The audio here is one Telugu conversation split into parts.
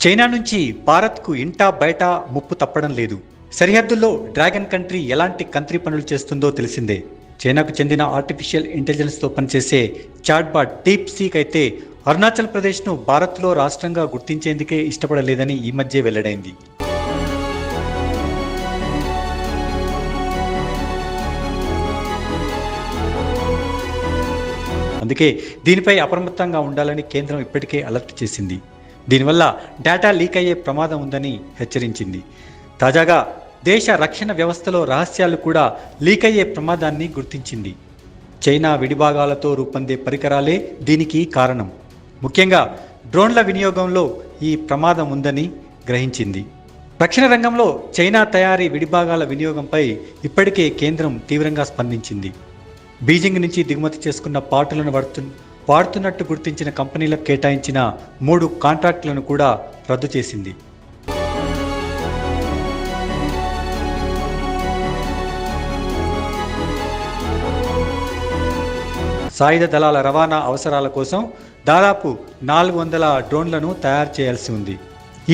చైనా నుంచి భారత్కు ఇంటా బయట ముప్పు తప్పడం లేదు. సరిహద్దుల్లో డ్రాగన్ కంట్రీ ఎలాంటి కంత్రి పనులు చేస్తుందో తెలిసిందే. చైనాకు చెందిన ఆర్టిఫిషియల్ ఇంటెలిజెన్స్తో పనిచేసే చాట్బాట్ డీప్ సీక్ అయితే అరుణాచల్ ప్రదేశ్ను భారత్లో రాష్ట్రంగా గుర్తించేందుకే ఇష్టపడలేదని ఈ మధ్య వెల్లడైంది. అందుకే దీనిపై అప్రమత్తంగా ఉండాలని కేంద్రం ఇప్పటికే అలర్ట్ చేసింది. దీనివల్ల డేటా లీక్ అయ్యే ప్రమాదం ఉందని హెచ్చరించింది. తాజాగా దేశ రక్షణ వ్యవస్థలో రహస్యాలు కూడా లీక్ అయ్యే ప్రమాదాన్ని గుర్తించింది. చైనా విడిభాగాలతో రూపొందే పరికరాలే దీనికి కారణం. ముఖ్యంగా డ్రోన్ల వినియోగంలో ఈ ప్రమాదం ఉందని గ్రహించింది. రక్షణ రంగంలో చైనా తయారీ విడిభాగాల వినియోగంపై ఇప్పటికే కేంద్రం తీవ్రంగా స్పందించింది. బీజింగ్ నుంచి దిగుమతి చేసుకున్న పార్టులను వాడుతున్నట్టు గుర్తించిన కంపెనీలకు కేటాయించిన 3 కాంట్రాక్టులను కూడా రద్దు చేసింది. సాయుధ దళాల రవాణా అవసరాల కోసం దాదాపు 400 డ్రోన్లను తయారు చేయాల్సి ఉంది.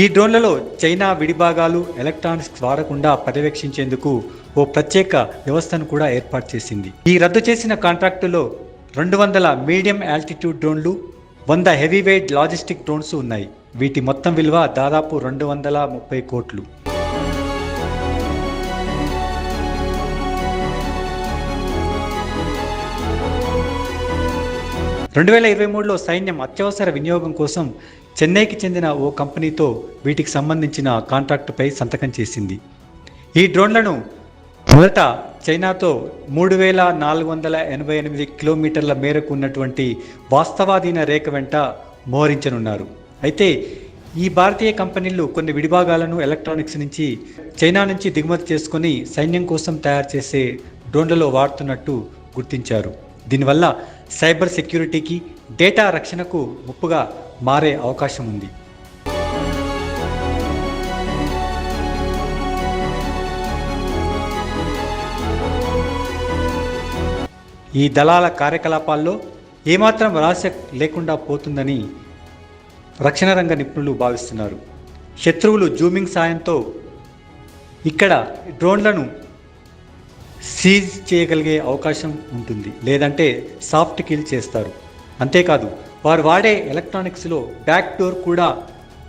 ఈ డ్రోన్లలో చైనా విడిభాగాలు, ఎలక్ట్రానిక్స్ వాడకుండా పర్యవేక్షించేందుకు ఓ ప్రత్యేక వ్యవస్థను కూడా ఏర్పాటు చేసింది. ఈ రద్దు చేసిన కాంట్రాక్టులో 200 మీడియం ఆల్టిట్యూడ్ డ్రోన్లు, 100 హెవీ వెయిట్ లాజిస్టిక్ డ్రోన్స్ ఉన్నాయి. వీటి మొత్తం విలువ దాదాపు 230 కోట్లు. రెండు 2023లో సైన్యం అత్యవసర వినియోగం కోసం చెన్నైకి చెందిన ఓ కంపెనీతో వీటికి సంబంధించిన కాంట్రాక్టుపై సంతకం చేసింది. ఈ డ్రోన్లను మొదట చైనాతో 3488 కిలోమీటర్ల మేరకు ఉన్నటువంటి వాస్తవాధీన రేఖ వెంట మోహరించనున్నారు. అయితే ఈ భారతీయ కంపెనీలు కొన్ని విడిభాగాలను ఎలక్ట్రానిక్స్ నుంచి చైనా నుంచి దిగుమతి చేసుకుని సైన్యం కోసం తయారు చేసే డ్రోన్లలో వాడుతున్నట్టు గుర్తించారు. దీనివల్ల సైబర్ సెక్యూరిటీకి, డేటా రక్షణకు ముప్పుగా మారే అవకాశం ఉంది. ఈ దళాల కార్యకలాపాల్లో ఏమాత్రం రహస్యం లేకుండా పోతుందని రక్షణ రంగ నిపుణులు భావిస్తున్నారు. శత్రువులు జూమింగ్ సాయంతో ఇక్కడ డ్రోన్లను సీజ్ చేయగలిగే అవకాశం ఉంటుంది, లేదంటే సాఫ్ట్ కిల్ చేస్తారు. అంతేకాదు వారు వాడే ఎలక్ట్రానిక్స్లో బ్యాక్ డోర్ కూడా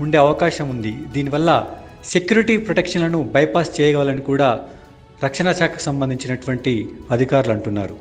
ఉండే అవకాశం ఉంది. దీనివల్ల సెక్యూరిటీ ప్రొటెక్షన్లను బైపాస్ చేయగలని కూడా రక్షణ శాఖకు సంబంధించినటువంటి అధికారులు అంటున్నారు.